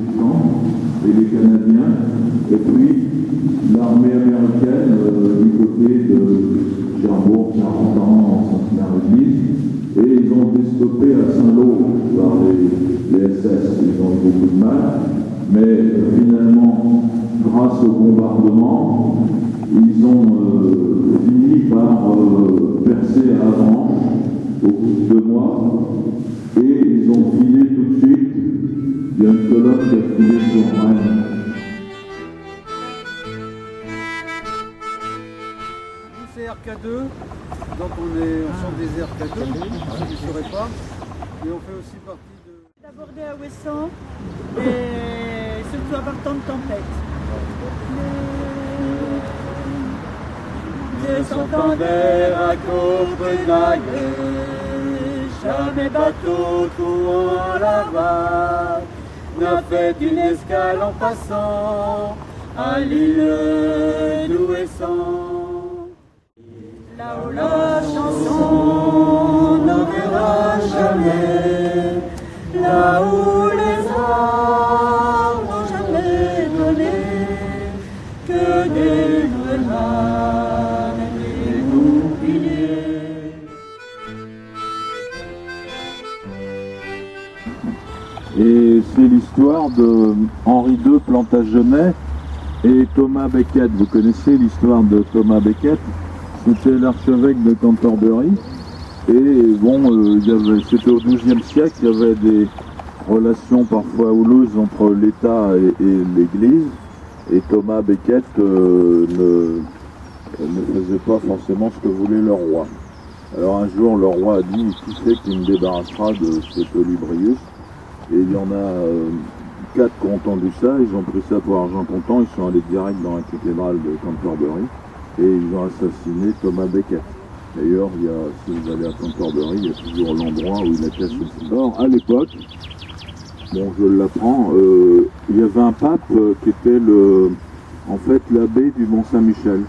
résistants et les Canadiens, et puis l'armée américaine du côté de Cherbourg, 40 ans, en Sainte-Mère-Église, et ils ont été stoppés à Saint-Lô par les SS. Ils ont eu beaucoup de mal, mais finalement, grâce au bombardement, ils ont fini par percer à Avranches au bout de 2 mois, et ils ont filé tout de suite. Il y a une colonne qui a filé sur Rennes. C'est RK2, donc on chante des RK2, si vous ne saurez pas, et on fait aussi partie de... D'aborder à Ouessant et surtout avoir tant de tempêtes. Les Santander à Copenhague, jamais bateau trop en la n'a fait une escale en passant à l'île d'Ouessant. Là-haut la chanson n'enverra jamais, là où les arbres n'ont jamais donné que des grenades et des boucliers. Et c'est l'histoire de Henri II Plantagenet et Thomas Becket. Vous connaissez l'histoire de Thomas Becket? C'était l'archevêque de Canterbury. Et bon, c'était au XIIe siècle, il y avait des relations parfois houleuses entre l'État et l'Église. Et Thomas Becket ne faisait pas forcément ce que voulait le roi. Alors un jour, le roi a dit « Qui c'est qui me débarrassera de cet Olybrius ?» Et il y en a 4 qui ont entendu ça, ils ont pris ça pour argent comptant, ils sont allés direct dans la cathédrale de Canterbury et ils ont assassiné Thomas Becket. D'ailleurs, si vous allez à Canterbury, il y a toujours l'endroit où il était assassiné. Alors, à l'époque, bon, je l'apprends, il y avait un pape qui était en fait l'abbé du Mont-Saint-Michel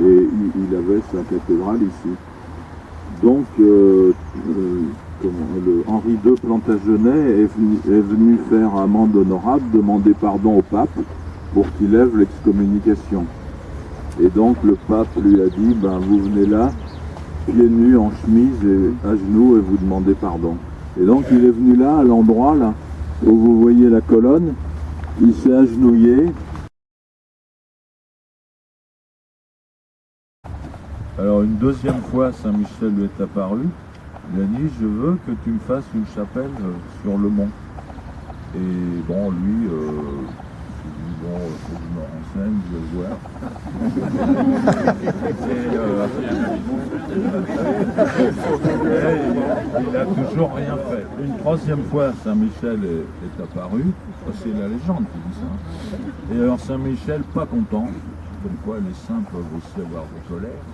et il avait sa cathédrale ici. Donc, Henri II Plantagenet est venu faire amende honorable, demander pardon au pape pour qu'il lève l'excommunication. Et donc le pape lui a dit, ben, vous venez là, pieds nus, en chemise et à genoux, et vous demandez pardon. Et donc il est venu là, à l'endroit là, où vous voyez la colonne, il s'est agenouillé. Alors une deuxième fois, Saint-Michel lui est apparu. Il a dit, je veux que tu me fasses une chapelle sur le mont. Et bon, lui, il dit, bon, faut que je me renseigne, je vais voir. Il n'a toujours rien fait. Une troisième fois, Saint-Michel est apparu. C'est la légende qui dit ça. Et alors Saint-Michel, pas content, comme quoi les saints peuvent aussi avoir des colères,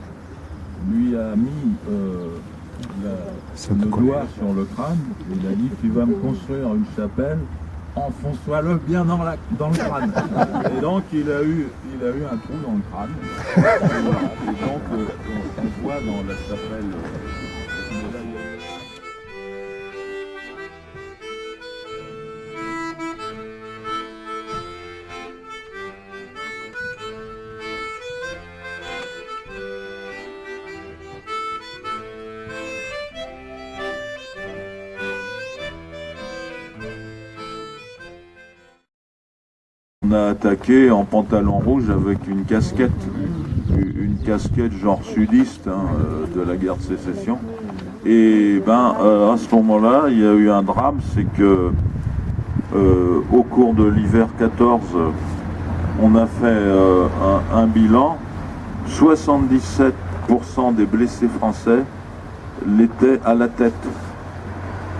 lui a mis le doigt sur le crâne et il a dit tu vas me construire une chapelle, enfonce-toi-le bien dans le crâne. Et donc il a eu un trou dans le crâne. Et donc on voit dans la chapelle. On a attaqué en pantalon rouge avec une casquette genre sudiste de la guerre de sécession. Et à ce moment-là, il y a eu un drame, c'est que au cours de l'hiver 14, on a fait un bilan. 77% des blessés français l'étaient à la tête.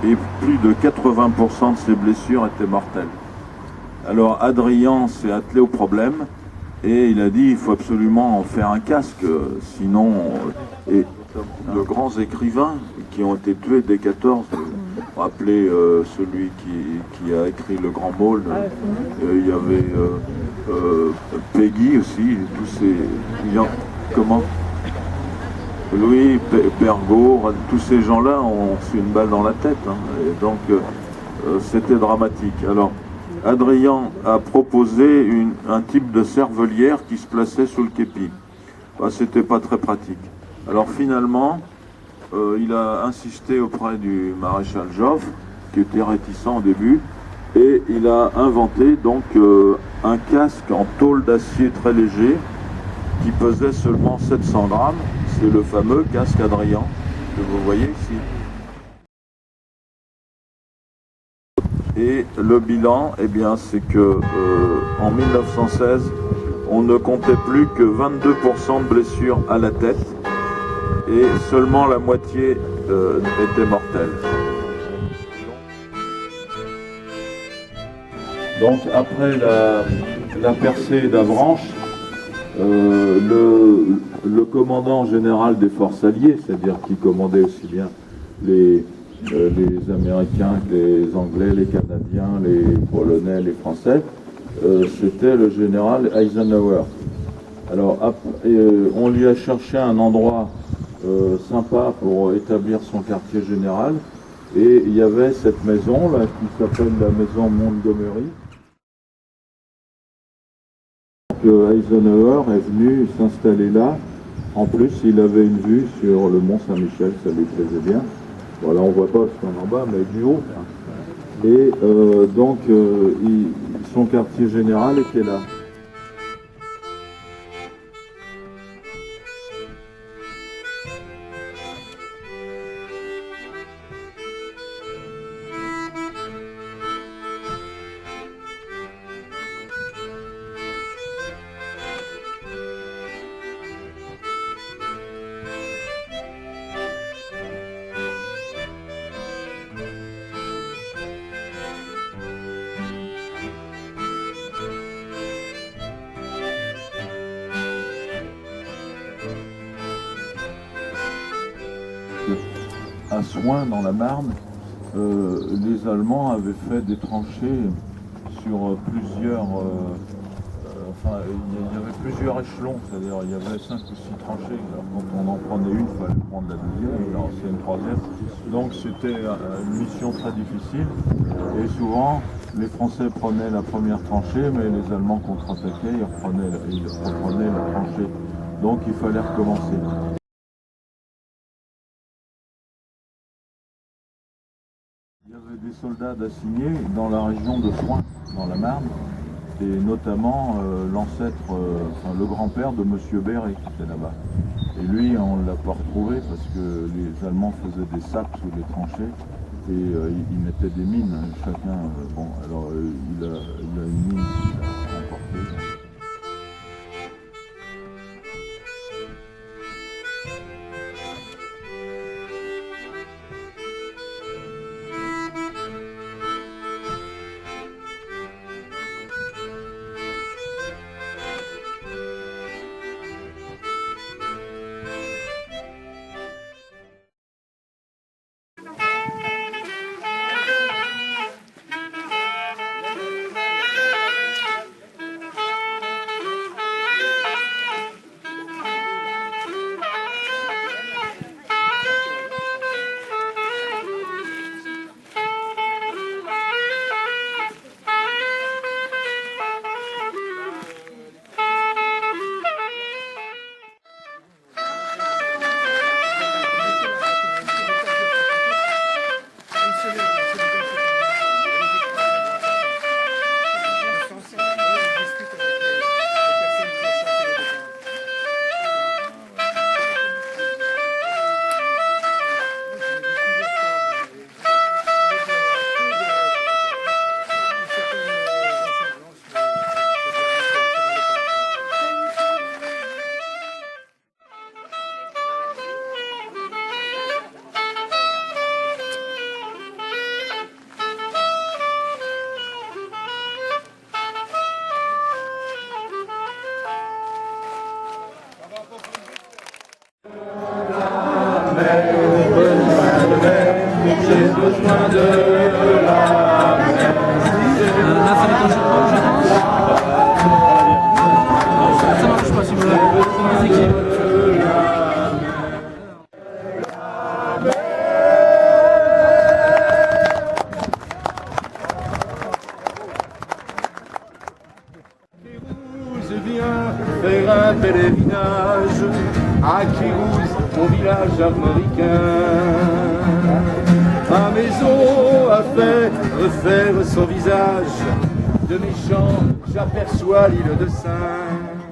Et plus de 80% de ces blessures étaient mortelles. Alors Adrien s'est attelé au problème et il a dit il faut absolument en faire un casque, sinon... Et de grands écrivains qui ont été tués dès 14, rappelez celui qui a écrit Le Grand Maulne, il y avait Peggy aussi, tous ces... Comment Louis Pergaud, tous ces gens-là ont reçu une balle dans la tête, et donc c'était dramatique. Alors, Adrien a proposé un type de cervelière qui se plaçait sous le képi. Bah, c'était pas très pratique. Alors finalement, il a insisté auprès du maréchal Joffre, qui était réticent au début, et il a inventé donc un casque en tôle d'acier très léger qui pesait seulement 700 grammes. C'est le fameux casque Adrien que vous voyez ici. Et le bilan, eh bien, c'est que en 1916, on ne comptait plus que 22% de blessures à la tête et seulement la moitié était mortelle. Donc après la percée d'Avranches, le commandant général des forces alliées, c'est-à-dire qui commandait aussi bien les Américains que les Anglais, les Canadiens, les Polonais, les Français, c'était le général Eisenhower. Alors on lui a cherché un endroit sympa pour établir son quartier général, et il y avait cette maison là qui s'appelle la maison Montgomery. Eisenhower est venu s'installer là. En plus, il avait une vue sur le mont Saint-Michel, ça lui plaisait bien. Voilà, on voit pas ce qu'on est en bas, mais du haut. Et donc, son quartier général était là. À Soins, dans la Marne, les Allemands avaient fait des tranchées sur plusieurs... enfin, il y avait plusieurs échelons, c'est-à-dire il y avait 5 ou 6 tranchées. Alors, quand on en prenait une, il fallait prendre la deuxième, alors c'est une troisième. Donc c'était une mission très difficile. Et souvent, les Français prenaient la première tranchée, mais les Allemands contre-attaquaient, ils reprenaient la tranchée. Donc il fallait recommencer. Il y avait des soldats d'assignés dans la région de Soins, dans la Marne, et notamment l'ancêtre, enfin le grand-père de Monsieur Béret qui était là-bas. Et lui, on ne l'a pas retrouvé parce que les Allemands faisaient des sacs sous les tranchées et ils mettaient des mines, chacun. Bon, alors il a une mine qu'il a emportée. viens faire un pèlerinage à Kirouz, mon village armoricain. Ma maison a fait refaire son visage, de mes champs j'aperçois l'île de Sein.